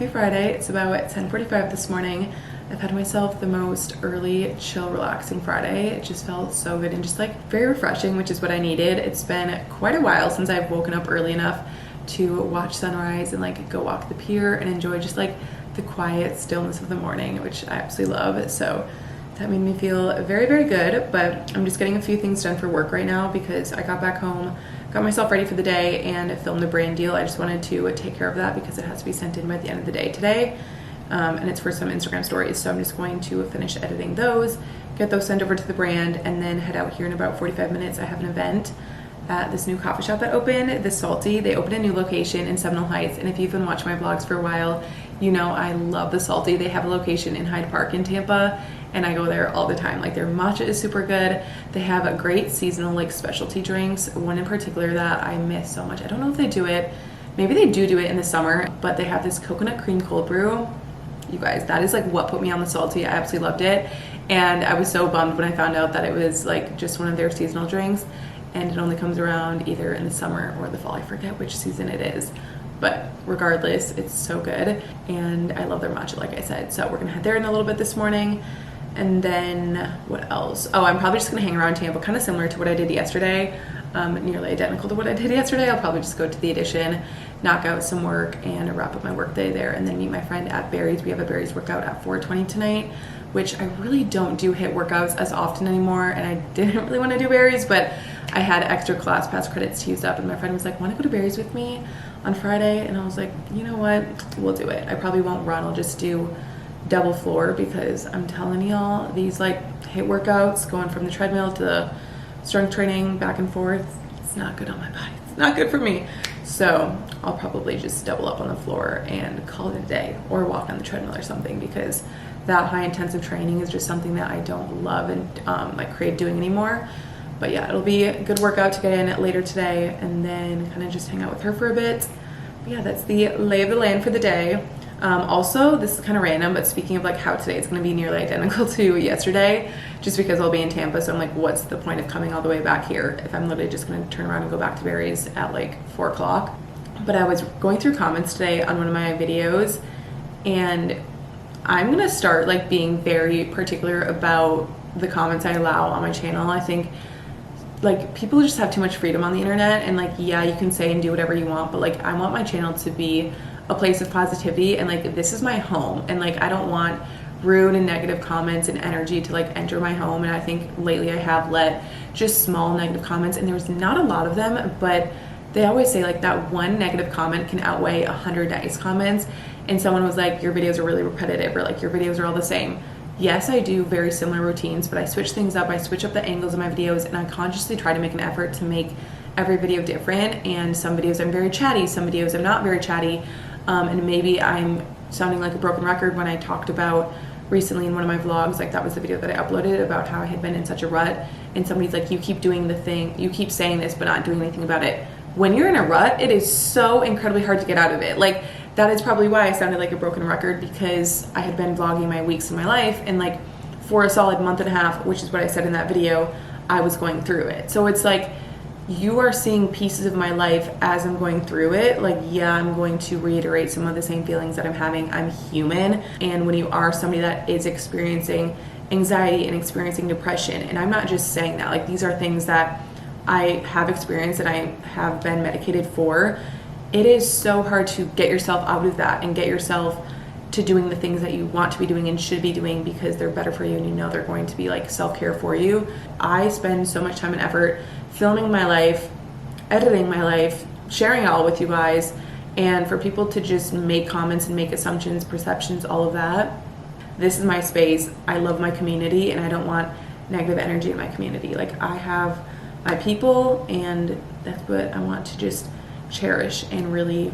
Friday. It's about 10:45 this morning. I've had myself the most early, chill, relaxing Friday. It just felt so good and just like very refreshing, which is what I needed. It's been quite a while since I've woken up early enough to watch sunrise and like go walk the pier and enjoy just like the quiet stillness of the morning, which I absolutely love. So that made me feel very, very good. But I'm just getting a few things done for work right now because I got back home, got myself ready for the day, and filmed a brand deal. I just wanted to take care of that because it has to be sent in by the end of the day today. And it's for some Instagram stories. So I'm just going to finish editing those, get those sent over to the brand, and then head out here in about 45 minutes. I have an event at this new coffee shop that opened, The Salty. They opened a new location in Seminole Heights. And if you've been watching my vlogs for a while, you know I love The Salty. They have a location in Hyde Park in Tampa, and I go there all the time. Like, their matcha is super good. They have a great seasonal like specialty drinks. One in particular that I miss so much. I don't know if they do it. Maybe they do it in the summer, but they have this coconut cream cold brew. You guys, that is like what put me on The Salty. I absolutely loved it. And I was so bummed when I found out that it was like just one of their seasonal drinks, and it only comes around either in the summer or the fall. I forget which season it is. But regardless, it's so good. And I love their matcha, like I said. So we're gonna head there in a little bit this morning. And then what else? Oh, I'm probably just gonna hang around Tampa, kind of similar to what I did yesterday, nearly identical to what I did yesterday. I'll probably just go to the Edition, knock out some work, and wrap up my work day there, and then meet my friend at Barry's. We have a Barry's workout at 4:20 tonight, which I really don't do HIIT workouts as often anymore, and I didn't really want to do Barry's, but I had extra class pass credits to use up, and my friend was like, want to go to Barry's with me on Friday? And I was like, you know what, we'll do it. I probably won't run, I'll just do double floor, because I'm telling y'all, these like HIIT workouts, going from the treadmill to the strength training back and forth, it's not good on my body. It's not good for me. So I'll probably just double up on the floor and call it a day, or walk on the treadmill or something, because that high intensive training is just something that I don't love and like crave doing anymore. But yeah, it'll be a good workout to get in later today, and then kind of just hang out with her for a bit. But yeah, that's the lay of the land for the day. Also, this is kind of random, but speaking of like how today is going to be nearly identical to yesterday, just because I'll be in Tampa, so I'm like, what's the point of coming all the way back here if I'm literally just going to turn around and go back to Barry's at like 4 o'clock. But I was going through comments today on one of my videos, and I'm going to start like being very particular about the comments I allow on my channel. I think like people just have too much freedom on the internet, and like, yeah, you can say and do whatever you want, but like I want my channel to be a place of positivity, and like this is my home, and like I don't want rude and negative comments and energy to like enter my home. And I think lately I have let just small negative comments, and there's not a lot of them, but they always say like that one negative comment can outweigh 100 nice comments. And someone was like, your videos are really repetitive, or like your videos are all the same. Yes, I do very similar routines, but I switch things up. I switch up the angles of my videos, and I consciously try to make an effort to make every video different. And some videos I'm very chatty, some videos I'm not very chatty. And maybe I'm sounding like a broken record when I talked about recently in one of my vlogs, like that was the video that I uploaded about how I had been in such a rut, and somebody's like, you keep doing the thing, you keep saying this but not doing anything about it. When you're in a rut, it is so incredibly hard to get out of it. Like, that is probably why I sounded like a broken record, because I had been vlogging my weeks in my life, and like for a solid month and a half, which is what I said in that video, I was going through it. So it's like, you are seeing pieces of my life as I'm going through it. Like, yeah, I'm going to reiterate some of the same feelings that I'm having. I'm human. And when you are somebody that is experiencing anxiety and experiencing depression, and I'm not just saying that, like these are things that I have experienced and I have been medicated for, it is so hard to get yourself out of that and get yourself to doing the things that you want to be doing and should be doing, because they're better for you and you know they're going to be like self-care for you. I spend so much time and effort filming my life, editing my life, sharing it all with you guys, and for people to just make comments and make assumptions, perceptions, all of that, this is my space. I love my community, and I don't want negative energy in my community. Like, I have my people, and that's what I want to just cherish and really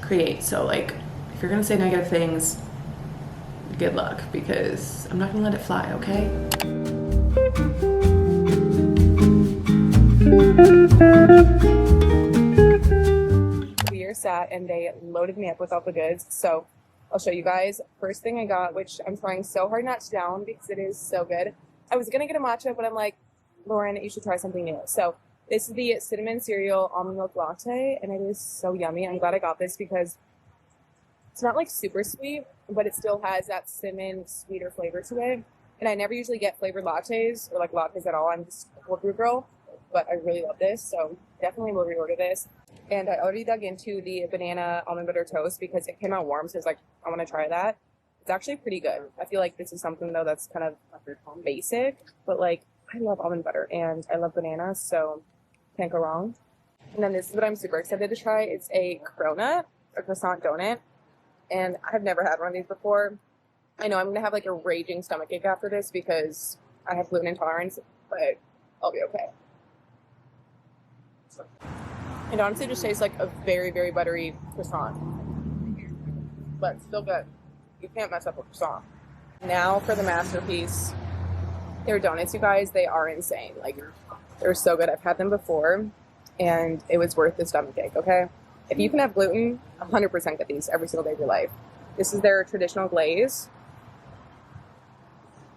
create. So like, if you're gonna say negative things, good luck, because I'm not gonna let it fly, okay? We are sat, and they loaded me up with all the goods, so I'll show you guys. First thing I got, which I'm trying so hard not to down because it is so good. I was gonna get a matcha, but I'm like, Lauren, you should try something new. So this is the cinnamon cereal almond milk latte, and it is so yummy. I'm glad I got this because It's not like super sweet, but it still has that cinnamon sweeter flavor to it. And I never usually get flavored lattes or like lattes at all. I'm just a cold brew girl, but I really love this. So definitely will reorder this. And I already dug into the banana almond butter toast because it came out warm. So I was like, I want to try that. It's actually pretty good. I feel like this is something though that's kind of basic, but like I love almond butter and I love bananas, so can't go wrong. And then this is what I'm super excited to try. It's a cronut, a croissant donut, and I've never had one of these before. I know I'm gonna have like a raging stomachache after this because I have gluten intolerance, but I'll be okay. It honestly just tastes like a very, very buttery croissant, but still good. You can't mess up a croissant. Now for the masterpiece. Their donuts, you guys, they are insane. Like, they're so good. I've had them before, and it was worth the stomachache, okay? If you can have gluten, 100% get these every single day of your life. This is their traditional glaze.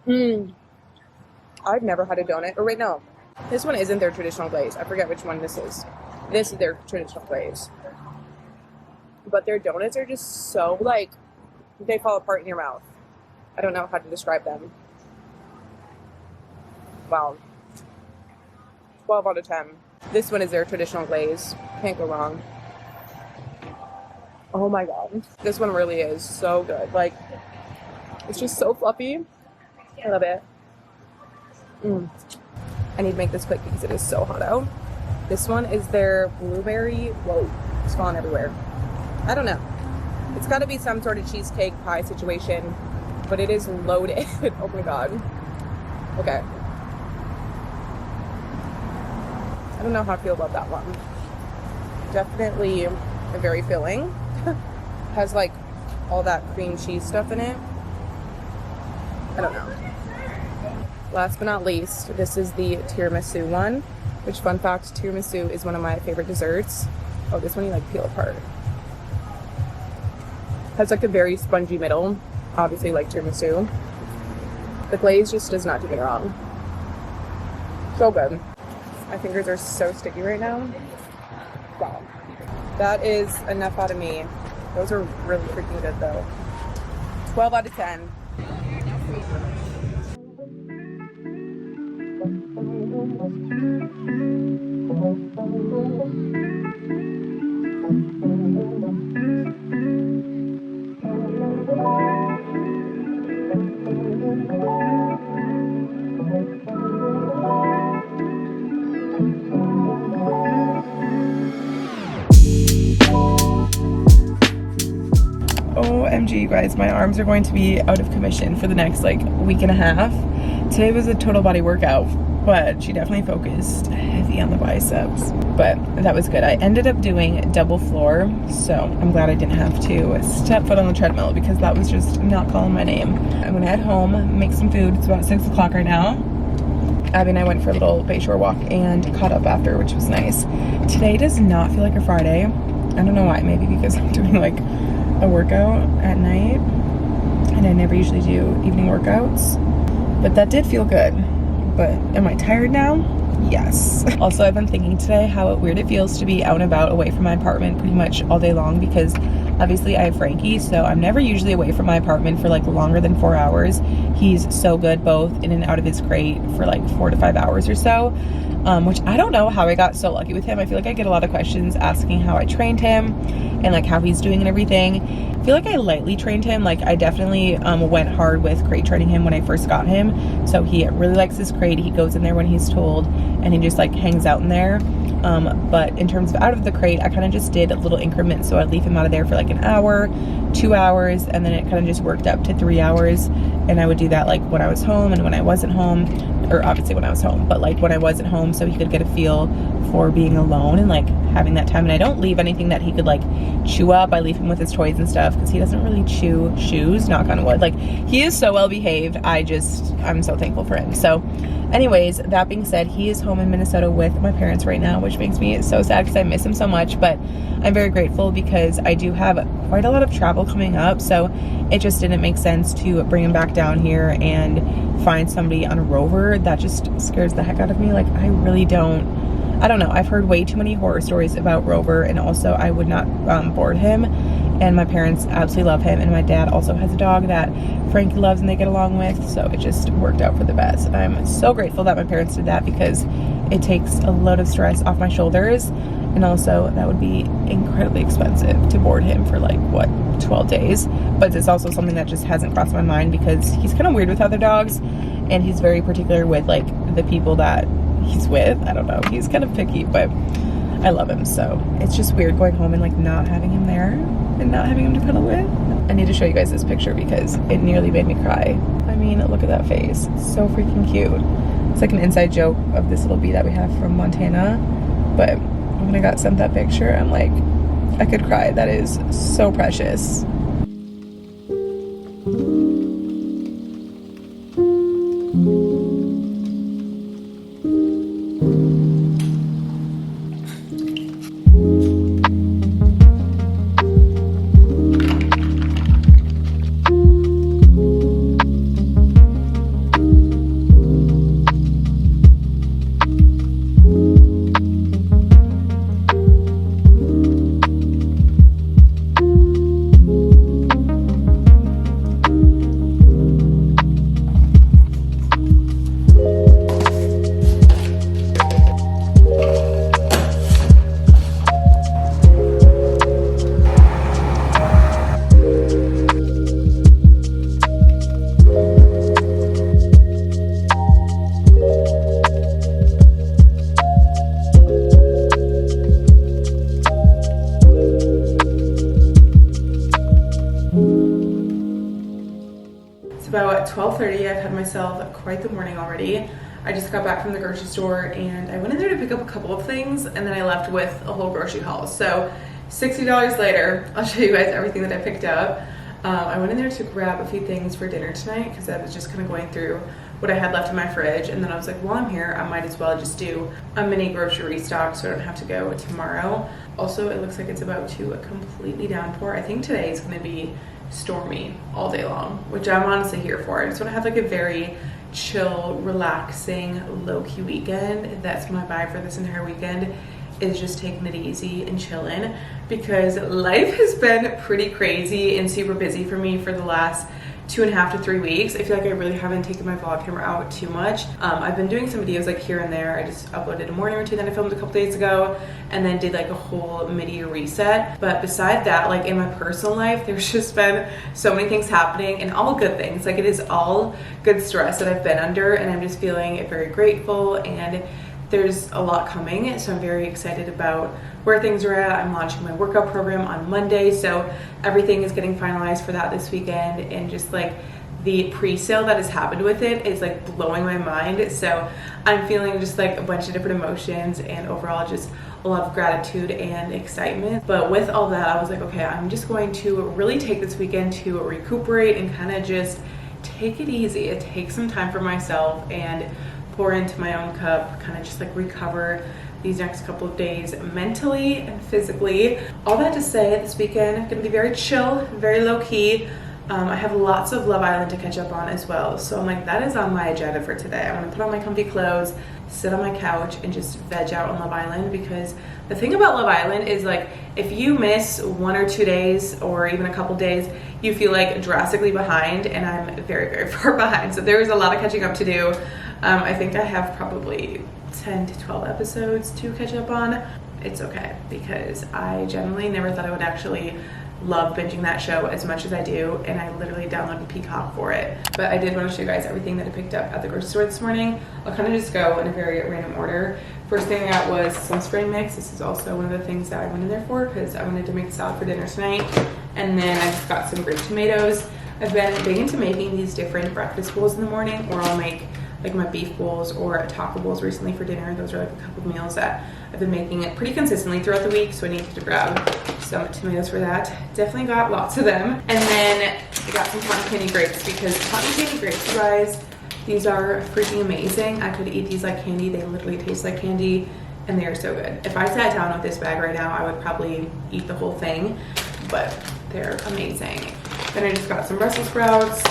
I've never had a donut. Or wait, no. This one isn't their traditional glaze. I forget which one this is. This is their traditional glaze. But their donuts are just so, like, they fall apart in your mouth. I don't know how to describe them. Wow. 12 out of 10. This one is their traditional glaze. Can't go wrong. Oh my god. This one really is so good. Like, it's just so fluffy. I love it. I need to make this quick because it is so hot out. This one is their blueberry. Whoa, it's falling everywhere. I don't know. It's got to be some sort of cheesecake pie situation, but it is loaded. Oh my god. Okay. I don't know how I feel about that one. Definitely very filling. Has like all that cream cheese stuff in it. I don't know. Last but not least, this is the tiramisu one, which, fun fact, tiramisu is one of my favorite desserts. Oh, this one you like peel apart. Has like a very spongy middle, obviously like tiramisu. The glaze just does not do me wrong. So good. My fingers are so sticky right now. Wow. That is enough out of me. Those are really freaking good though. 12 out of 10. OMG, you guys, my arms are going to be out of commission for the next like week and a half. Today was a total body workout, but she definitely focused heavy on the biceps, but that was good. I ended up doing double floor, so I'm glad I didn't have to step foot on the treadmill because that was just not calling my name. I'm gonna head home, make some food. It's about 6 o'clock right now. Abby and I went for a little Bayshore walk and caught up after, which was nice. Today does not feel like a Friday. I don't know why, maybe because I'm doing like a workout at night and I never usually do evening workouts, but that did feel good. But am I tired now? Yes. Also, I've been thinking today how weird it feels to be out and about away from my apartment pretty much all day long because obviously I have Frankie, so I'm never usually away from my apartment for like longer than 4 hours. He's so good both in and out of his crate for like 4 to 5 hours or so, which I don't know how I got so lucky with him. I feel like I get a lot of questions asking how I trained him and like how he's doing and everything. I feel like I lightly trained him. Like I definitely went hard with crate training him when I first got him. So he really likes his crate. He goes in there when he's told and he just like hangs out in there. But in terms of out of the crate, I kind of just did little increments. So I'd leave him out of there for like an hour, 2 hours, and then it kind of just worked up to 3 hours. And I would do that like when I was home and when I wasn't home, or obviously when I was home, but like when I wasn't home, so he could get a feel for being alone and like having that time. And I don't leave anything that he could like chew up. I leave him with his toys and stuff because he doesn't really chew shoes, knock on wood. Like he is so well behaved. I'm so thankful for him. So anyways, that being said, he is home in Minnesota with my parents right now, which makes me so sad because I miss him so much, but I'm very grateful because I do have quite a lot of travel coming up, so it just didn't make sense to bring him back down here and find somebody on Rover. That just scares the heck out of me. Like I really I don't know. I've heard way too many horror stories about Rover, and also I would not board him. and my parents absolutely love him, and my dad also has a dog that Frankie loves and they get along with, so it just worked out for the best. I'm so grateful that my parents did that because it takes a load of stress off my shoulders, and also that would be incredibly expensive to board him for like, what, 12 days, but it's also something that just hasn't crossed my mind because he's kind of weird with other dogs, and he's very particular with like the people that he's with. I don't know, he's kind of picky, but I love him, so it's just weird going home and like not having him there and not having him to cuddle with. I need to show you guys this picture because it nearly made me cry. I mean, look at that face. It's so freaking cute. It's like an inside joke of this little bee that we have from Montana, but when I got sent that picture, I'm like, I could cry. That is so precious. About 12:30, I've had myself quite the morning already. I just got back from the grocery store and I went in there to pick up a couple of things, and then I left with a whole grocery haul. So $60 later, I'll show you guys everything that I picked up. I went in there to grab a few things for dinner tonight because I was just kind of going through what I had left in my fridge, and then I was like, while I'm here, I might as well just do a mini grocery restock so I don't have to go tomorrow. Also, it looks like it's about to completely downpour. I think today is going to be stormy all day long, which I'm honestly here for. I just want to have like a very chill, relaxing, low-key weekend. That's my vibe for this entire weekend, is just taking it easy and chilling, because life has been pretty crazy and super busy for me for the last 2.5 to 3 weeks. I feel like I really haven't taken my vlog camera out too much. I've been doing some videos like here and there. I just uploaded a morning routine that I filmed a couple days ago, and then did like a whole mid-year reset. But beside that, like in my personal life, there's just been so many things happening, and all good things. Like, it is all good stress that I've been under, and I'm just feeling very grateful, and there's a lot coming, so I'm very excited about where things are at. I'm launching my workout program on Monday, so everything is getting finalized for that this weekend, and just like the pre-sale that has happened with it is like blowing my mind. So I'm feeling just like a bunch of different emotions, and overall just a lot of gratitude and excitement. But with all that, I was like, okay, I'm just going to really take this weekend to recuperate and kind of just take it easy, take some time for myself, and pour into my own cup, kind of just like recover these next couple of days mentally and physically. All that to say, this weekend is gonna be very chill, very low key. I have lots of Love Island to catch up on as well, so I'm like, that is on my agenda for today. I want to put on my comfy clothes, sit on my couch, and just veg out on Love Island, because the thing about Love Island is, like, if you miss 1 or 2 days or even a couple days, you feel like drastically behind, and I'm very, very far behind. So there's a lot of catching up to do. I think I have probably 10 to 12 episodes to catch up on. It's okay, because I generally never thought I would actually love binging that show as much as I do, and I literally downloaded Peacock for it. But I did want to show you guys everything that I picked up at the grocery store this morning. I'll kind of just go in a very random order. First thing I got was some spring mix. This is also one of the things that I went in there for because I wanted to make salad for dinner tonight. And then I just got some grape tomatoes. I've been big into making these different breakfast bowls in the morning, or I'll make like my beef bowls or taco bowls recently for dinner. Those are like a couple of meals that I've been making it pretty consistently throughout the week, so I needed to grab some tomatoes for that. Definitely got lots of them. And then I got some cotton candy grapes, because cotton candy grapes, you guys, these are freaking amazing. I could eat these like candy. They literally taste like candy, and they are so good. If I sat down with this bag right now, I would probably eat the whole thing, but they're amazing. Then I just got some Brussels sprouts,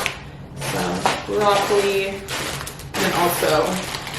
some broccoli, and then also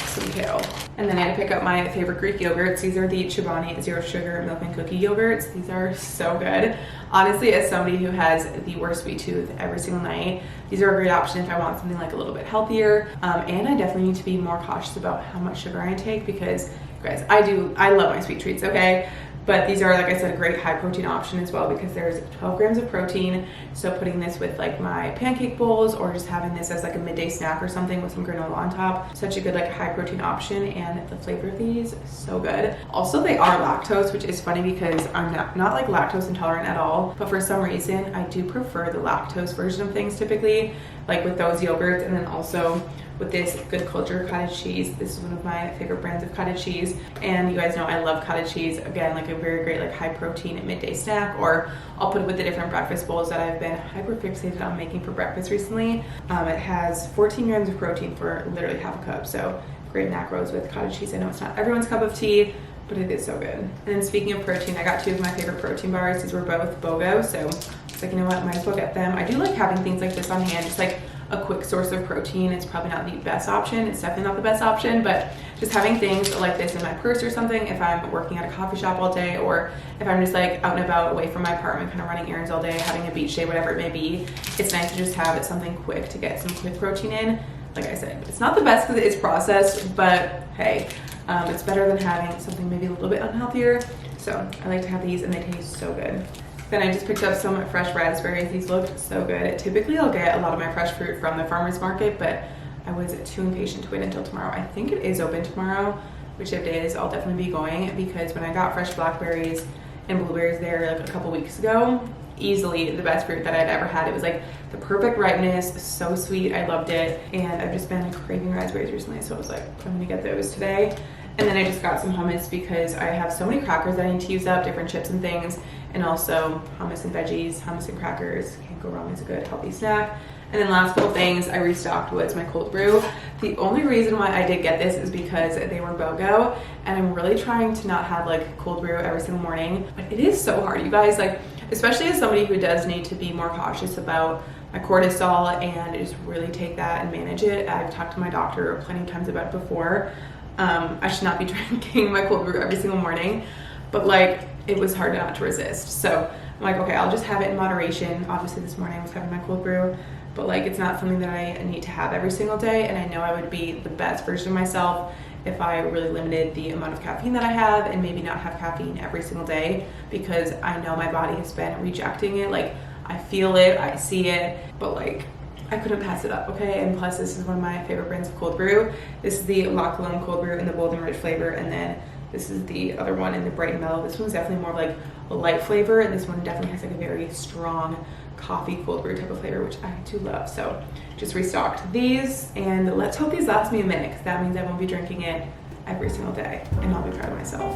some detail. And then I had to pick up my favorite Greek yogurts. These are the Chobani Zero Sugar Milk and Cookie yogurts. These are so good. Honestly, as somebody who has the worst sweet tooth every single night, these are a great option if I want something like a little bit healthier. And I definitely need to be more cautious about how much sugar I take because, guys, I love my sweet treats, okay? But these are, like I said, a great high protein option as well because there's 12 grams of protein. So putting this with like my pancake bowls or just having this as like a midday snack or something with some granola on top, such a good like high protein option. And the flavor of these, so good. Also, they are lactose, which is funny because I'm not like lactose intolerant at all. But for some reason, I do prefer the lactose version of things typically, like with those yogurts. And then also with this Good Culture cottage cheese. This is one of my favorite brands of cottage cheese. And you guys know I love cottage cheese. Again, like a very great like high protein midday snack, or I'll put it with the different breakfast bowls that I've been hyper fixated on making for breakfast recently. It has 14 grams of protein for literally half a cup. So great macros with cottage cheese. I know it's not everyone's cup of tea, but it is so good. And then speaking of protein, I got two of my favorite protein bars. These were both BOGO. So it's like, you know what, might as well get them. I do like having things like this on hand, just like a quick source of protein. It's probably not the best option. It's definitely not the best option, but just having things like this in my purse or something if I'm working at a coffee shop all day, or if I'm just like out and about away from my apartment, kind of running errands all day, having a beach day, whatever it may be, it's nice to just have something quick to get some quick protein in. Like I said, it's not the best because it is processed, but hey, it's better than having something maybe a little bit unhealthier. So I like to have these and they taste so good. Then I just picked up some fresh raspberries. These looked so good. Typically I'll get a lot of my fresh fruit from the farmer's market, but I was too impatient to wait until tomorrow. I think it is open tomorrow, which if it is, I'll definitely be going, because when I got fresh blackberries and blueberries there like a couple weeks ago, easily the best fruit that I'd ever had. It was like the perfect ripeness, so sweet. I loved it. And I've just been craving raspberries recently, so I was like, I'm gonna get those today. And then I just got some hummus because I have so many crackers that I need to use up, different chips and things, and also hummus and veggies, hummus and crackers. Can't go wrong, it's a good healthy snack. And then last couple things I restocked was my cold brew. The only reason why I did get this is because they were BOGO, and I'm really trying to not have like cold brew every single morning. But it is so hard, you guys, like especially as somebody who does need to be more cautious about my cortisol and just really take that and manage it. I've talked to my doctor plenty of times about it before. I should not be drinking my cold brew every single morning, but like it was hard not to resist. So I'm like, okay, I'll just have it in moderation. Obviously this morning I was having my cold brew, but like it's not something that I need to have every single day. And I know I would be the best version of myself if I really limited the amount of caffeine that I have and maybe not have caffeine every single day, because I know my body has been rejecting it. Like I feel it, I see it, but like I couldn't pass it up, okay? And plus this is one of my favorite brands of cold brew. This is the La Colombe cold brew in the bold and rich flavor, and then this is the other one in the bright and mellow. This one's definitely more of like a light flavor, and this one definitely has like a very strong coffee cold brew type of flavor, which I do love. So just restocked these, and let's hope these last me a minute, because that means I won't be drinking it every single day, and I'll be proud of myself.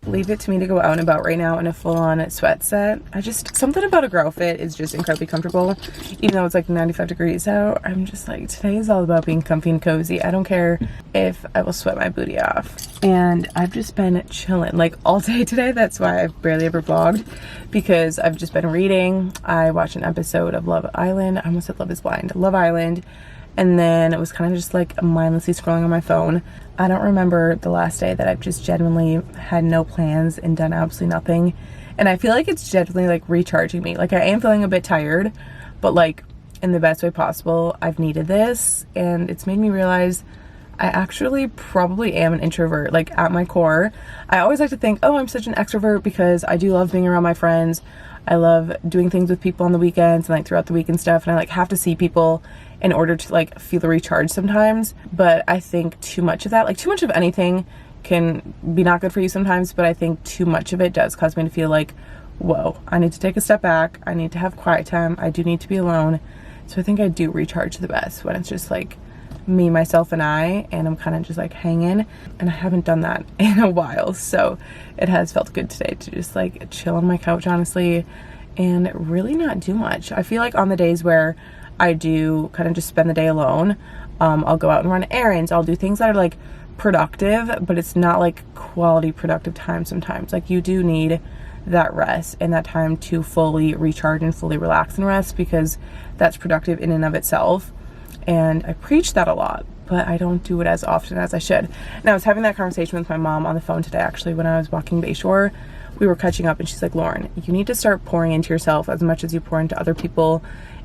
Leave it to me to go out and about right now in a full-on sweat set. Something about a grow fit is just incredibly comfortable. Even though it's like 95 degrees out, I'm just like, today is all about being comfy and cozy. I don't care if I will sweat my booty off. And I've just been chilling like all day today. That's why I've barely ever vlogged, because I've just been reading. I watched an episode of Love Island. I almost said Love is Blind. Love Island. And then it was kind of just like mindlessly scrolling on my phone. I don't remember the last day that I've just genuinely had no plans and done absolutely nothing. And I feel like it's genuinely like recharging me. Like I am feeling a bit tired, but like in the best way possible. I've needed this, and it's made me realize I actually probably am an introvert, like at my core. I always like to think, oh, I'm such an extrovert because I do love being around my friends. I love doing things with people on the weekends and like throughout the week and stuff. And I like have to see people in order to like feel the recharge sometimes. But I think too much of that, like too much of anything, can be not good for you sometimes, but I think too much of it does cause me to feel like, whoa, I need to take a step back. I need to have quiet time. I do need to be alone. So I think I do recharge the best when it's just like me, myself, and I'm kind of just like hanging, and I haven't done that in a while. So it has felt good today to just like chill on my couch, honestly, and really not do much. I feel like on the days where I do kind of just spend the day alone, I'll go out and run errands. I'll do things that are like productive, but it's not like quality productive time sometimes. Like you do need that rest and that time to fully recharge and fully relax and rest, because that's productive in and of itself. And I preach that a lot, but I don't do it as often as I should. And I was having that conversation with my mom on the phone today, actually, when I was walking Bayshore. We were catching up, and she's like, Lauren, you need to start pouring into yourself as much as you pour into other people.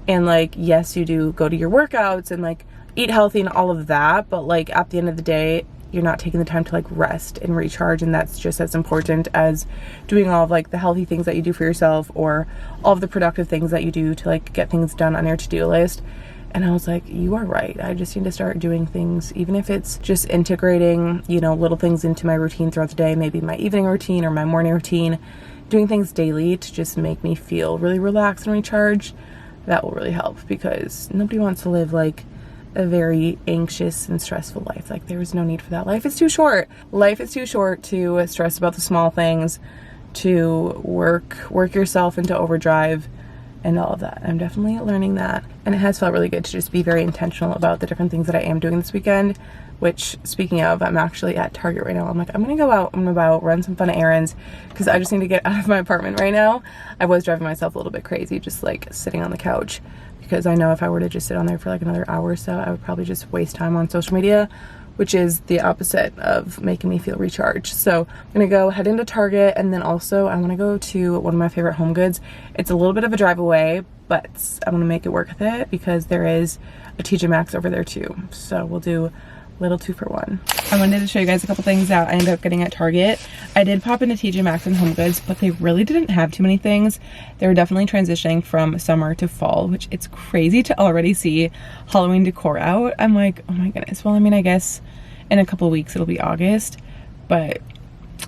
And like, yes, you do go to your workouts and like eat healthy and all of that, but like at the end of the day, you're not taking the time to like rest and recharge, and that's just as important as doing all of like the healthy things that you do for yourself, or all of the productive things that you do to like get things done on your to-do list. And I was like, you are right. I just need to start doing things, even if it's just integrating, you know, little things into my routine throughout the day, maybe my evening routine or my morning routine, doing things daily to just make me feel really relaxed and recharged. That will really help, because nobody wants to live like a very anxious and stressful life. Like, there is no need for that. Life is too short. Life is too short to stress about the small things, to work yourself into overdrive and all of that. I'm definitely learning that, and it has felt really good to just be very intentional about the different things that I am doing this weekend. Which, speaking of, I'm actually at Target right now. I'm like, I'm gonna go out and about, run some fun errands, because I just need to get out of my apartment right now. I was driving myself a little bit crazy just like sitting on the couch, because I know if I were to just sit on there for like another hour or so, I would probably just waste time on social media, which is the opposite of making me feel recharged. So I'm gonna go head into Target, and then also I wanna go to one of my favorite Home Goods. It's a little bit of a drive away, but I'm gonna make it worth it, because there is a TJ Maxx over there too. So we'll do little 2 for 1. I wanted to show you guys a couple things that I ended up getting at Target. I did pop into TJ Maxx and Home Goods, but they really didn't have too many things. They were definitely transitioning from summer to fall, which it's crazy to already see Halloween decor out. I'm like, oh my goodness. Well, I mean, I guess in a couple of weeks it'll be August, but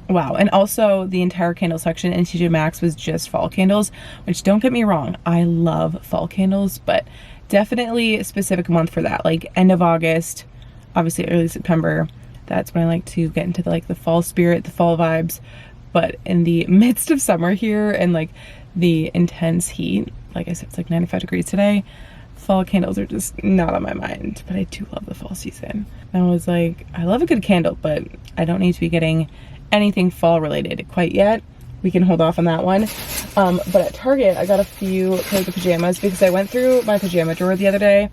wow. And also the entire candle section in TJ Maxx was just fall candles, which, don't get me wrong, I love fall candles, but definitely a specific month for that, like end of August, obviously early September. That's when I like to get into the fall spirit, the fall vibes. But in the midst of summer here and like the intense heat, like I said, it's like 95 degrees today, fall candles are just not on my mind. But I do love the fall season. And I was like, I love a good candle, but I don't need to be getting anything fall related quite yet. We can hold off on that one. But at Target, I got a few pairs of pajamas, because I went through my pajama drawer the other day,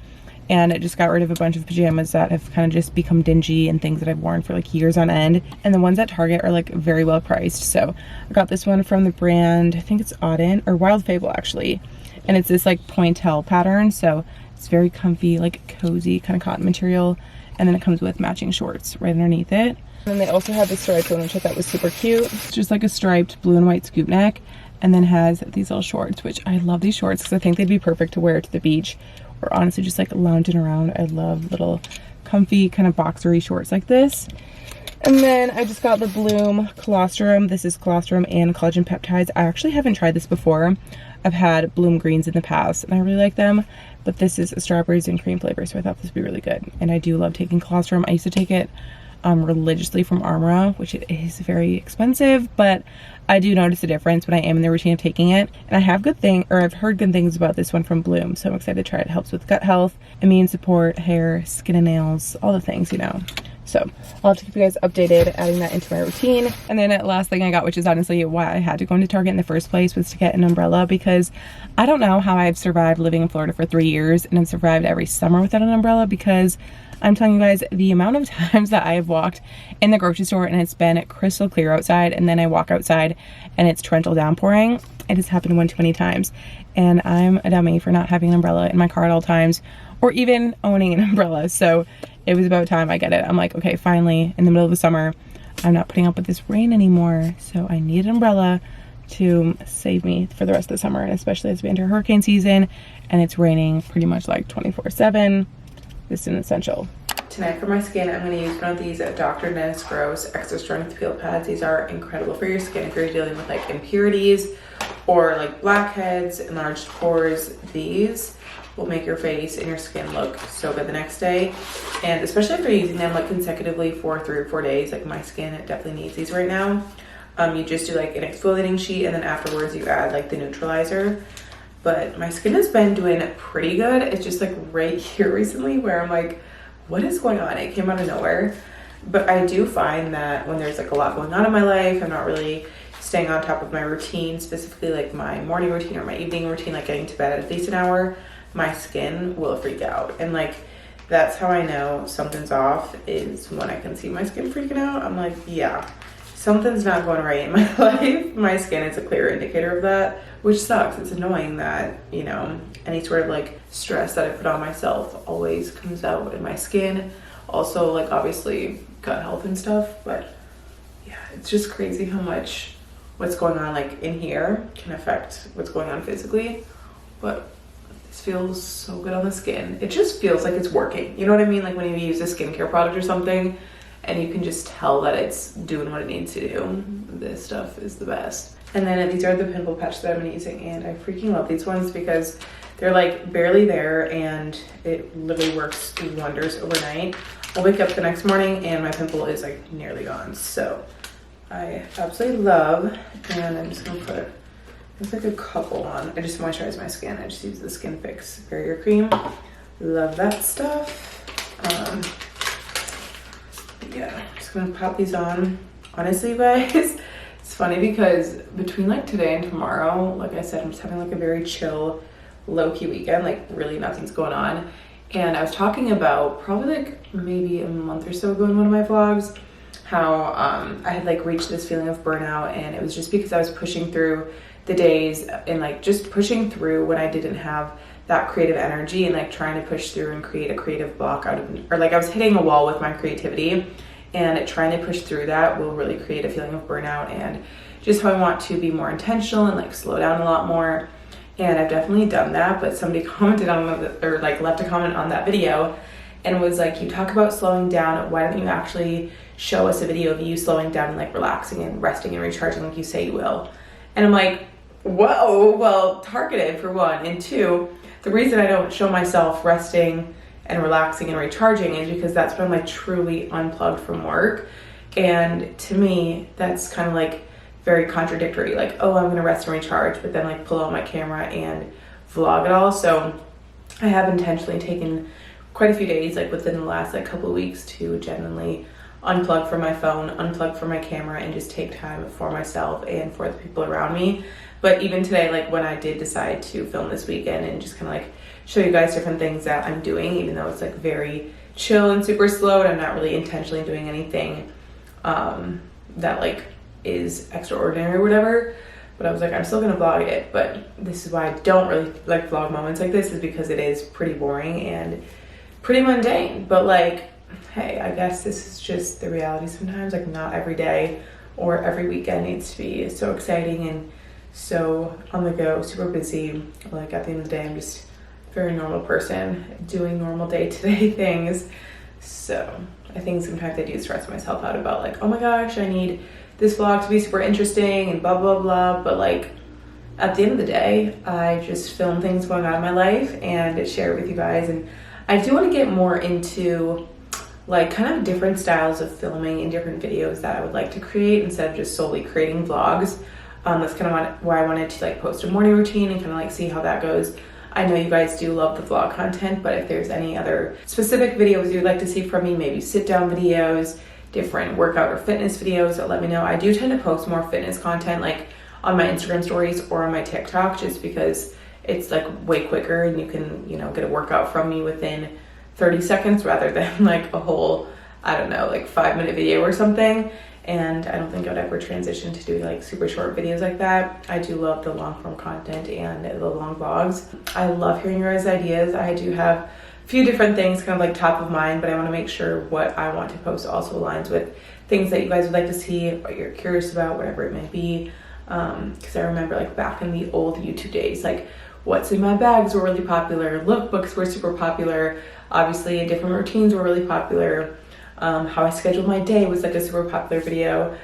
and it just got rid of a bunch of pajamas that have kind of just become dingy and things that I've worn for like years on end. And the ones at Target are like very well priced. So I got this one from the brand, I think it's Auden or Wild Fable actually. And it's this like pointelle pattern. So it's very comfy, like cozy kind of cotton material. And then it comes with matching shorts right underneath it. And then they also have this striped one, which I thought was super cute. It's just like a striped blue and white scoop neck, and then has these little shorts, which I love these shorts because I think they'd be perfect to wear to the beach, or honestly just like lounging around. I love little comfy kind of boxery shorts like this. And then I just got the Bloom Colostrum. This is colostrum and collagen peptides. I actually haven't tried this before. I've had Bloom Greens in the past and I really like them, but this is a strawberries and cream flavor, so I thought this would be really good. And I do love taking colostrum. I used to take it religiously from Armora, which it is very expensive, but I do notice a difference when I am in the routine of taking it. And I have I've heard good things about this one from Bloom, so I'm excited to try it. It helps with gut health, immune support, hair, skin and nails, all the things, you know. So I'll have to keep you guys updated, adding that into my routine. And then the last thing I got, which is honestly why I had to go into Target in the first place, was to get an umbrella, because I don't know how I've survived living in Florida for 3 years and I've survived every summer without an umbrella, because I'm telling you guys, the amount of times that I have walked in the grocery store and it's been crystal clear outside, and then I walk outside and it's torrential downpouring, it has happened one too many times. And I'm a dummy for not having an umbrella in my car at all times, or even owning an umbrella. So it was about time I get it. I'm like, okay, finally, in the middle of the summer, I'm not putting up with this rain anymore. So I need an umbrella to save me for the rest of the summer, and especially as we enter hurricane season and it's raining pretty much like 24/7. This is an essential. tonight for my skin, I'm going to use one of these Dr. Dennis Gross Extra Strength Peel Pads. These are incredible for your skin if you're dealing with like impurities or like blackheads, enlarged pores. These will make your face and your skin look so good the next day. And especially if you're using them like consecutively for 3 or 4 days, like my skin, it definitely needs these right now. You just do like an exfoliating sheet and then afterwards you add like the neutralizer. But my skin has been doing pretty good. It's just like right here recently where I'm like, what is going on? It came out of nowhere. But I do find that when there's like a lot going on in my life, I'm not really staying on top of my routine, specifically like my morning routine or my evening routine, like getting to bed at least an hour, my skin will freak out. And like, that's how I know something's off, is when I can see my skin freaking out. I'm like, yeah, something's not going right in my life. My skin is a clear indicator of that, which sucks. It's annoying that, you know, any sort of like stress that I put on myself always comes out in my skin. Also, like obviously gut health and stuff, but yeah, it's just crazy how much what's going on like in here can affect what's going on physically. But this feels so good on the skin. It just feels like it's working. You know what I mean? Like when you use a skincare product or something and you can just tell that it's doing what it needs to do. This stuff is the best. And then these are the pimple patch that I've been using, and I freaking love these ones because they're like barely there and it literally works wonders overnight. I'll wake up the next morning and my pimple is like nearly gone. So I absolutely love, and I'm just gonna put there's like a couple on. I just moisturize my skin. I just use the Skin Fix Barrier Cream. Love that stuff. Yeah, I'm just gonna pop these on. Honestly, you guys, it's funny because between like today and tomorrow, like I said, I'm just having like a very chill, low-key weekend. Like really nothing's going on. And I was talking about probably like maybe a month or so ago in one of my vlogs how I had like reached this feeling of burnout, and it was just because I was pushing through the days and like just pushing through when I didn't have that creative energy and like trying to push through and create a creative block out of, or like I was hitting a wall with my creativity, and trying to push through that will really create a feeling of burnout, and just how I want to be more intentional and like slow down a lot more. And I've definitely done that, but somebody commented on or like left a comment on that video and was like, you talk about slowing down, why don't you actually show us a video of you slowing down and like relaxing and resting and recharging like you say you will? And I'm like, whoa, well, targeted for one, and two, the reason I don't show myself resting and relaxing and recharging is because that's when I'm like truly unplugged from work. And to me, that's kind of like very contradictory. Like, oh, I'm gonna rest and recharge, but then like pull out my camera and vlog it all. So I have intentionally taken quite a few days, like within the last like couple of weeks, to genuinely unplug from my phone, unplug from my camera, and just take time for myself and for the people around me. But even today, like when I did decide to film this weekend and just kind of like show you guys different things that I'm doing, even though it's like very chill and super slow and I'm not really intentionally doing anything that like is extraordinary or whatever, but I was like, I'm still gonna vlog it. But this is why I don't really like vlog moments like this, is because it is pretty boring and pretty mundane. But like, hey, I guess this is just the reality sometimes. Like not every day or every weekend needs to be so exciting and so on the go, super busy. Like at the end of the day, I'm just a very normal person doing normal day-to-day things. So I think sometimes I do stress myself out about like, oh my gosh, I need this vlog to be super interesting and blah, blah, blah. But like at the end of the day, I just film things going on in my life and share it with you guys. And I do want to get more into like kind of different styles of filming and different videos that I would like to create instead of just solely creating vlogs. That's kind of why I wanted to like post a morning routine and kind of like see how that goes. I know you guys do love the vlog content, but if there's any other specific videos you'd like to see from me, maybe sit down videos, different workout or fitness videos, let me know. I do tend to post more fitness content like on my Instagram stories or on my TikTok, just because it's like way quicker and you can, you know, get a workout from me within 30 seconds rather than like a whole, I don't know, like 5-minute video or something. And I don't think I would ever transition to do like super short videos like that. I do love the long form content and the long vlogs. I love hearing your guys' ideas. I do have a few different things kind of like top of mind, but I want to make sure what I want to post also aligns with things that you guys would like to see, what you're curious about, whatever it may be. Because I remember like back in the old YouTube days, like what's in my bags were really popular, lookbooks were super popular. Obviously, different routines were really popular. How I scheduled my day was like a super popular video.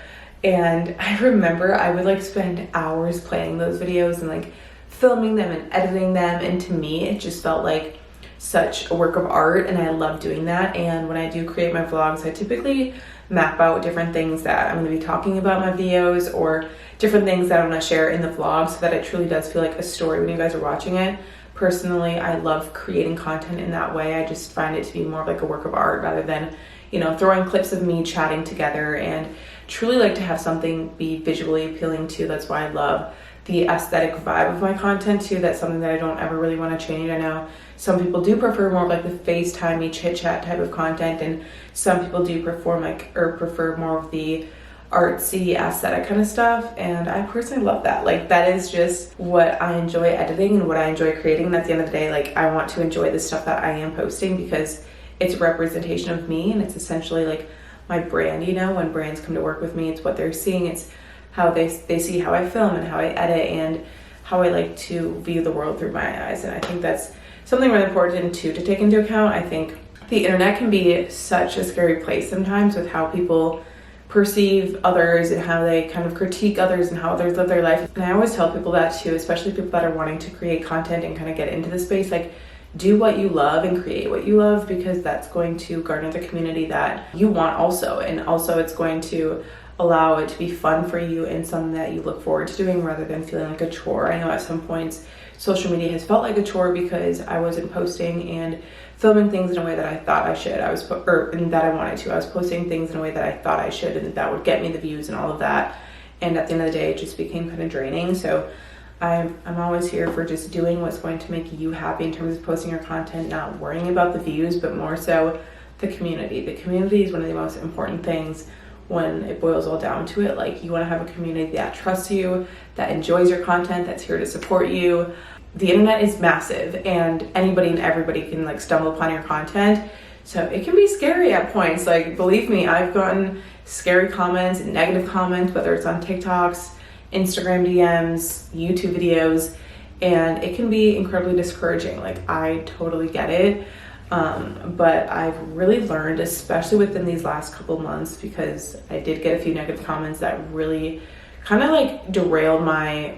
And I remember I would like spend hours planning those videos and like filming them and editing them. And to me, it just felt like such a work of art, and I love doing that. And when I do create my vlogs, I typically map out different things that I'm going to be talking about in my videos, or different things that I'm going to share in the vlog, so that it truly does feel like a story when you guys are watching it. Personally, I love creating content in that way. I just find it to be more of like a work of art rather than, you know, throwing clips of me chatting together, and truly like to have something be visually appealing too. That's why I love the aesthetic vibe of my content too. That's something that I don't ever really want to change. I know some people do prefer more of like the FaceTimey chit chat type of content, and some people do prefer more of the artsy aesthetic kind of stuff, and I personally love that. Like, that is just what I enjoy editing and what I enjoy creating. And at the end of the day, like, I want to enjoy the stuff that I am posting because it's a representation of me, and it's essentially like my brand. You know, when brands come to work with me, it's what they're seeing. It's how they see how I film and how I edit and how I like to view the world through my eyes. And I think that's something really important too to take into account. I think the internet can be such a scary place sometimes with how people perceive others and how they kind of critique others and how others live their life. And I always tell people that too, especially people that are wanting to create content and kind of get into the space. Like, do what you love and create what you love, because that's going to garner the community that you want also. And also it's going to allow it to be fun for you and something that you look forward to doing rather than feeling like a chore. I know at some points social media has felt like a chore because I wasn't posting and filming things in a way that I thought I should. And that I wanted to. I was posting things in a way that I thought I should, and that would get me the views and all of that. And at the end of the day, it just became kind of draining. So I'm always here for just doing what's going to make you happy in terms of posting your content, not worrying about the views, but more so the community. The community is one of the most important things when it boils all down to it. Like, you want to have a community that trusts you, that enjoys your content, that's here to support you. The internet is massive, and anybody and everybody can like stumble upon your content. So it can be scary at points. Like, believe me, I've gotten scary comments and negative comments, whether it's on TikToks, Instagram DMs, YouTube videos, and it can be incredibly discouraging. Like, I totally get it. But I've really learned, especially within these last couple months, because I did get a few negative comments that really kind of like derailed my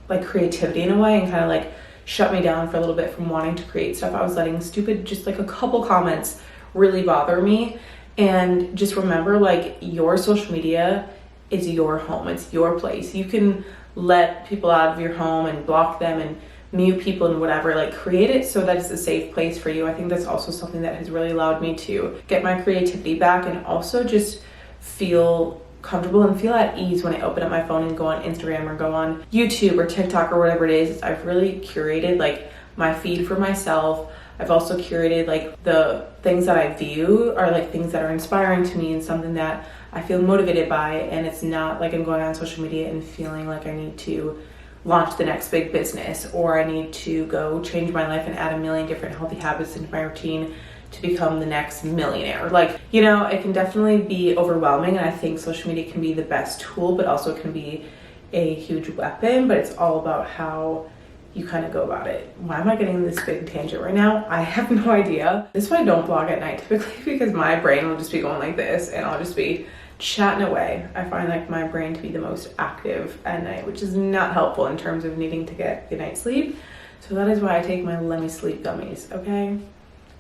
like creativity in a way, and kind of like shut me down for a little bit from wanting to create stuff. I was letting just like a couple comments really bother me. And just remember, like, your social media is your home. It's your place. You can let people out of your home and block them and mute people and whatever. Like, create it so that it's a safe place for you. I think that's also something that has really allowed me to get my creativity back, and also just feel comfortable and feel at ease when I open up my phone and go on Instagram or go on YouTube or TikTok or whatever it is. I've really curated like my feed for myself. I've also curated like the things that I view are like things that are inspiring to me and something that I feel motivated by. And it's not like I'm going on social media and feeling like I need to launch the next big business, or I need to go change my life and add a million different healthy habits into my routine to become the next millionaire. Like, you know, it can definitely be overwhelming, and I think social media can be the best tool, but also can be a huge weapon. But it's all about how you kind of go about it. Why am I getting this big tangent right now? I have no idea. This is why I don't vlog at night typically, because my brain will just be going like this and I'll just be chatting away. I find like my brain to be the most active at night, which is not helpful in terms of needing to get good night's sleep. So that is why I take my Let Me Sleep gummies, okay?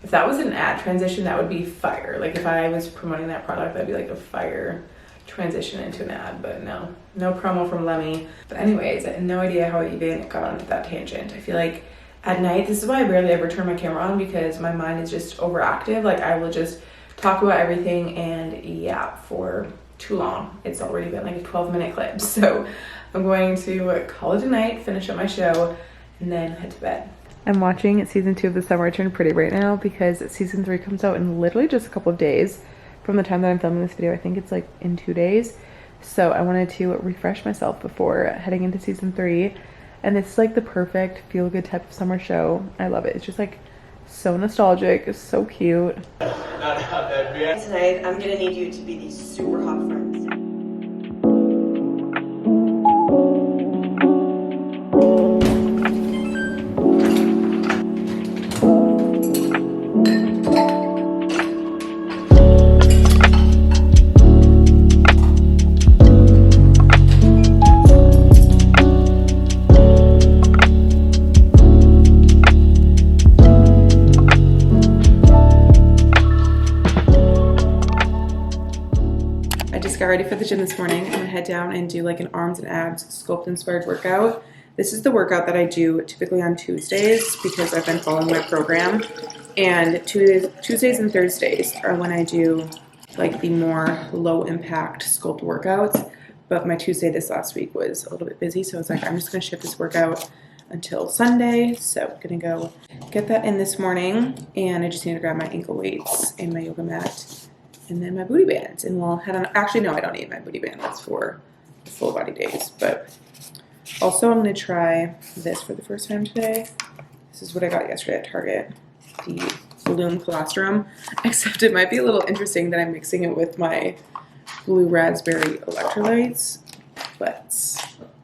If that was an ad transition, that would be fire. Like, if I was promoting that product, that'd be like a fire transition into an ad. But no promo from Lemmy. But anyways, I had no idea how I even got onto that tangent. I feel like at night, this is why I barely ever turn my camera on, because my mind is just overactive. Like, I will just talk about everything and yap for too long. It's already been like a 12-minute clip. So I'm going to call it a night, finish up my show, and then head to bed. I'm watching season 2 of The Summer Turned Pretty right now, because season 3 comes out in literally just a couple of days from the time that I'm filming this video. I think it's like in 2 days. So I wanted to refresh myself before heading into season 3. And it's like the perfect feel-good type of summer show. I love it. It's just like so nostalgic. It's so cute. Tonight, I'm gonna need you to be these super hot friends. ready for the gym this morning. I'm gonna head down and do like an arms and abs sculpt inspired workout. This is the workout that I do typically on Tuesdays because I've been following my program. And Tuesdays and Thursdays are when I do like the more low impact sculpt workouts. But my Tuesday this last week was a little bit busy, so I was like, I'm just gonna shift this workout until Sunday. So I'm gonna go get that in this morning, and I just need to grab my ankle weights and my yoga mat and then my booty bands, and we'll head on. Actually, no, I don't need my booty band. That's for the full body days. But also I'm gonna try this for the first time today. This is what I got yesterday at Target, the Bloom colostrum, except it might be a little interesting that I'm mixing it with my blue raspberry electrolytes, but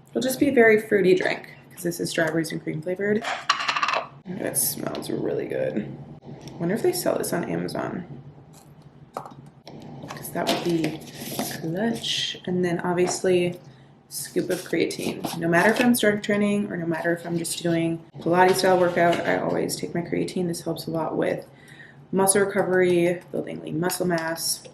it'll just be a very fruity drink because this is strawberries and cream flavored. And it smells really good. I wonder if they sell this on Amazon, because that would be clutch. And then obviously scoop of creatine. No matter if I'm strength training or no matter if I'm just doing Pilates style workout, I always take my creatine. This helps a lot with muscle recovery, building lean muscle mass,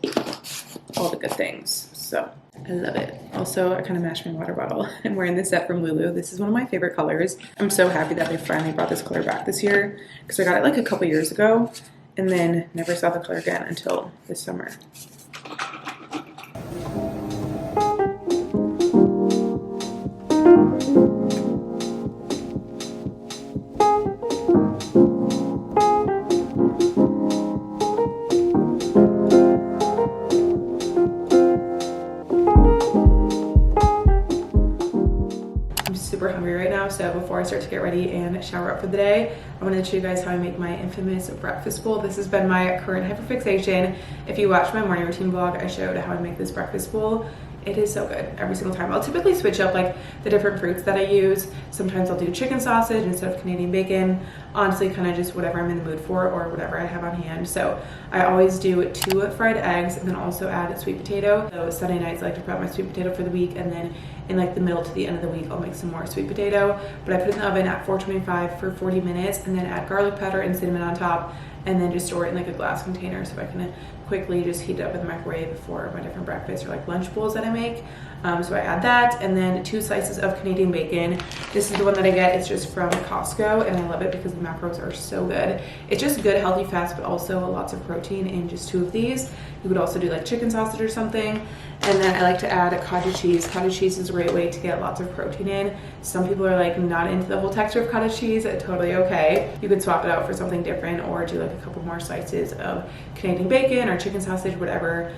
all the good things. So I love it. Also, I kind of mashed my water bottle. I'm wearing this set from Lulu. This is one of my favorite colors. I'm so happy that they finally brought this color back this year because I got it like a couple years ago and then never saw the color again until this summer. Super hungry right now, so before I start to get ready and shower up for the day, I wanted to show you guys how I make my infamous breakfast bowl. This has been my current hyperfixation. If you watch my morning routine vlog, I showed how I make this breakfast bowl. It is so good every single time. I'll typically switch up like the different fruits that I use. Sometimes I'll do chicken sausage instead of Canadian bacon. Honestly, kind of just whatever I'm in the mood for or whatever I have on hand. So I always do 2 fried eggs and then also add sweet potato. So Sunday nights I like to prep my sweet potato for the week, and then in like the middle to the end of the week I'll make some more sweet potato. But I put it in the oven at 425 for 40 minutes and then add garlic powder and cinnamon on top, and then just store it in like a glass container so I can quickly just heat it up in the microwave for my different breakfasts or like lunch bowls that I make. So I add that, and then 2 slices of Canadian bacon. This is the one that I get. It's just from Costco, and I love it because the macros are so good. It's just good, healthy fats, but also lots of protein in just 2 of these. You could also do like chicken sausage or something. And then I like to add cottage cheese. Cottage cheese is a great way to get lots of protein in. Some people are like not into the whole texture of cottage cheese. Totally okay. You could swap it out for something different or do like a couple more slices of Canadian bacon or chicken sausage, whatever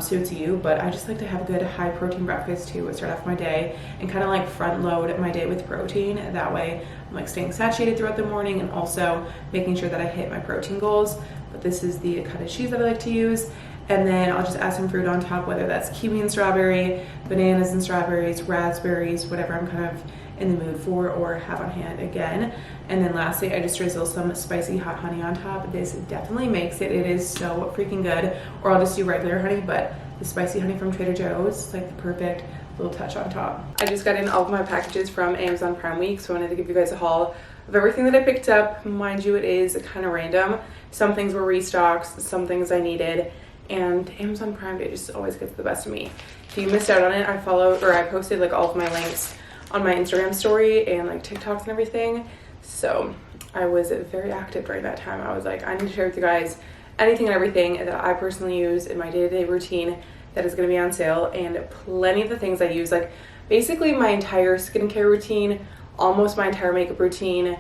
suits you. But I just like to have a good high protein breakfast to start off my day and kind of like front load my day with protein. That way I'm like staying satiated throughout the morning and also making sure that I hit my protein goals. But this is the cottage cheese that I like to use. And then I'll just add some fruit on top, whether that's kiwi and strawberry, bananas and strawberries, raspberries, whatever I'm kind of in the mood for or have on hand again. And then lastly, I just drizzle some spicy hot honey on top. This definitely makes it. It is so freaking good. Or I'll just do regular honey, but the spicy honey from Trader Joe's is like the perfect little touch on top. I just got in all of my packages from Amazon Prime Week, so I wanted to give you guys a haul of everything that I picked up. Mind you, it is kind of random. Some things were restocks, some things I needed. And Amazon Prime Day just always gets the best of me. If you missed out on it, I posted like all of my links on my Instagram story and like TikToks and everything. So I was very active during that time. I was like, I need to share with you guys anything and everything that I personally use in my day-to-day routine that is going to be on sale. And plenty of the things I use, like basically my entire skincare routine, almost my entire makeup routine,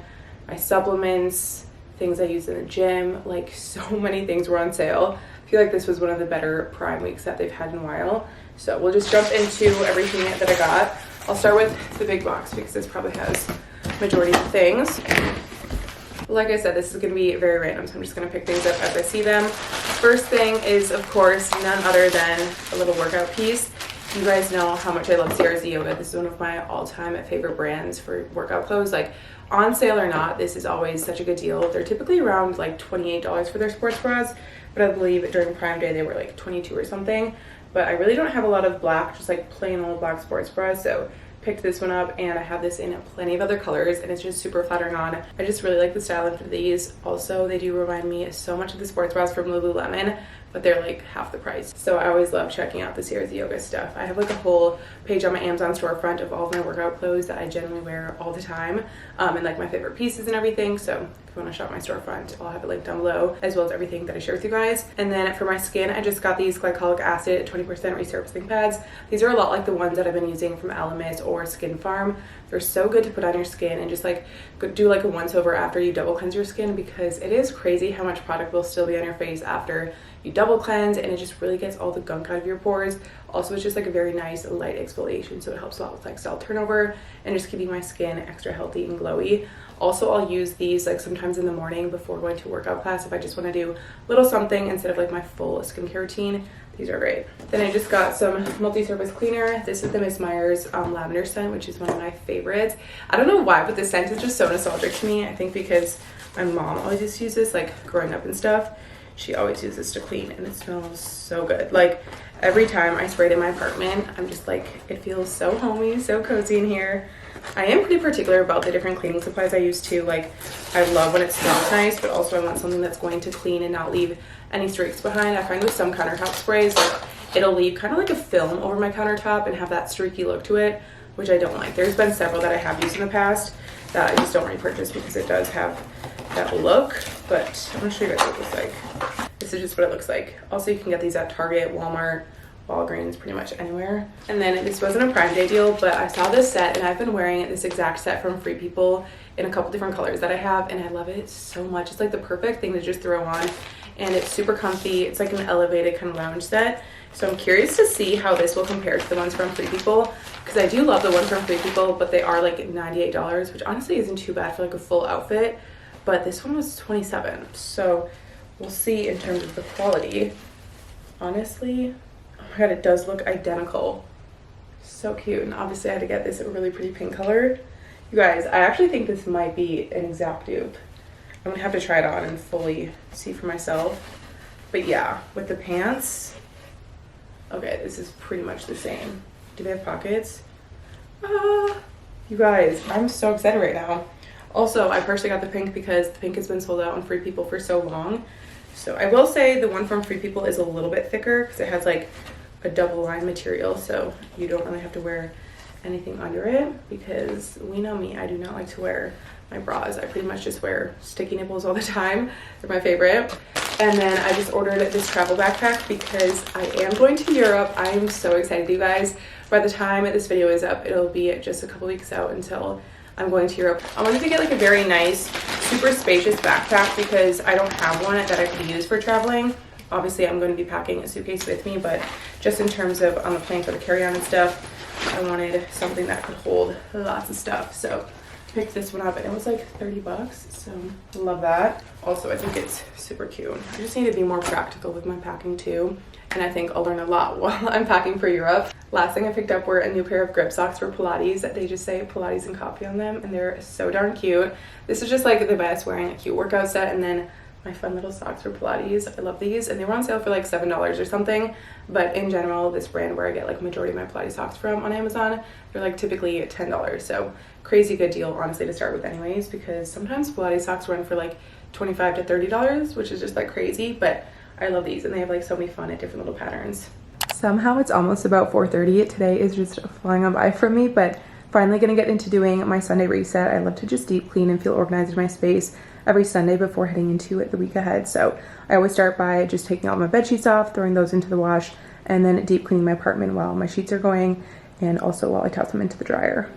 my supplements, things I use in the gym, like so many things were on sale. I feel like this was one of the better Prime weeks that they've had in a while. So we'll just jump into everything that I got. I'll start with the big box because this probably has majority of things. Like I said, this is going to be very random, so I'm just going to pick things up as I see them. First thing is, of course, none other than a little workout piece. You guys know how much I love CRZ Yoga. This is one of my all-time favorite brands for workout clothes. Like, on sale or not, this is always such a good deal. They're typically around like $28 for their sports bras, but I believe during Prime Day they were like $22 or something. But I really don't have a lot of black, just like plain old black sports bras, so picked this one up, and I have this in plenty of other colors, and it's just super flattering on. I just really like the styling for these. Also, they do remind me so much of the sports bras from Lululemon, but they're like half the price. So I always love checking out the Sierra's Yoga stuff. I have like a whole page on my Amazon storefront of all of my workout clothes that I generally wear all the time, and like my favorite pieces and everything. So if you want to shop my storefront, I'll have it linked down below, as well as everything that I share with you guys. And then for my skin, I just got these glycolic acid 20% resurfacing pads. These are a lot like the ones that I've been using from Elemis or Skin Farm. They're so good to put on your skin and just like do like a once over after you double cleanse your skin, because it is crazy how much product will still be on your face after you double cleanse, and it just really gets all the gunk out of your pores. Also, it's just like a very nice light exfoliation, so it helps a lot with like cell turnover and just keeping my skin extra healthy and glowy. Also, I'll use these like sometimes in the morning before going to workout class if I just want to do a little something instead of like my full skincare routine. These are great. Then I just got some multi-surface cleaner. This is the Miss Myers lavender scent, which is one of my favorites. I don't know why, but this scent is just so nostalgic to me. I think because my mom always used to use this like growing up and stuff. She always uses this to clean, and it smells so good. Like every time I spray it in my apartment, I'm just like, it feels so homey, so cozy in here. I am pretty particular about the different cleaning supplies I use too. Like I love when it smells nice, but also I want something that's going to clean and not leave any streaks behind. I find with some countertop sprays, like it'll leave kind of like a film over my countertop and have that streaky look to it, which I don't like. There's been several that I have used in the past that I just don't repurchase because it does have that look, but I'm gonna show you guys what it looks like. This is just what it looks like. Also, you can get these at Target, Walmart, Walgreens, pretty much anywhere. And then this wasn't a Prime Day deal, but I saw this set and I've been wearing this exact set from Free People in a couple different colors that I have, and I love it so much. It's like the perfect thing to just throw on, and it's super comfy. It's like an elevated kind of lounge set. So I'm curious to see how this will compare to the ones from Free People, because I do love the ones from Free People, but they are like $98, which honestly isn't too bad for like a full outfit. But this one was $27, so we'll see in terms of the quality. Honestly, oh my god, it does look identical. So cute. And obviously I had to get this a really pretty pink color. You guys, I actually think this might be an exact dupe. I'm gonna have to try it on and fully see for myself. But yeah, with the pants, okay, this is pretty much the same. Do they have pockets? You guys, I'm so excited right now. Also, I personally got the pink because the pink has been sold out on Free People for so long. So I will say the one from Free People is a little bit thicker because it has like a double line material, so you don't really have to wear anything under it, because we know me, I do not like to wear my bras. I pretty much just wear sticky nipples all the time. They're my favorite. And then I just ordered this travel backpack because I am going to Europe. I am so excited, you guys. By the time this video is up, it'll be just a couple weeks out until I'm going to Europe. I wanted to get like a very nice, super spacious backpack because I don't have one that I could use for traveling. Obviously, I'm going to be packing a suitcase with me, but just in terms of on the plane for the carry-on and stuff, I wanted something that could hold lots of stuff. So I picked this one up and it was like 30 bucks. So I love that. Also, I think it's super cute. I just need to be more practical with my packing too. And I think I'll learn a lot while I'm packing for Europe. Last thing I picked up were a new pair of grip socks for Pilates. They just say Pilates and coffee on them, and they're so darn cute. This is just like the best wearing a cute workout set, and then my fun little socks for Pilates. I love these, and they were on sale for like $7 or something. But in general, this brand where I get like majority of my Pilates socks from on Amazon, they're like typically $10. So crazy good deal, honestly, to start with anyways, because sometimes Pilates socks run for like $25 to $30, which is just like crazy. But I love these, and they have like so many fun and different little patterns. Somehow it's almost about 4:30. Today is just flying on by from me, but finally gonna get into doing my Sunday reset. I love to just deep clean and feel organized in my space every Sunday before heading into it the week ahead. So I always start by just taking all my bed sheets off, throwing those into the wash, and then deep cleaning my apartment while my sheets are going, and also while I toss them into the dryer.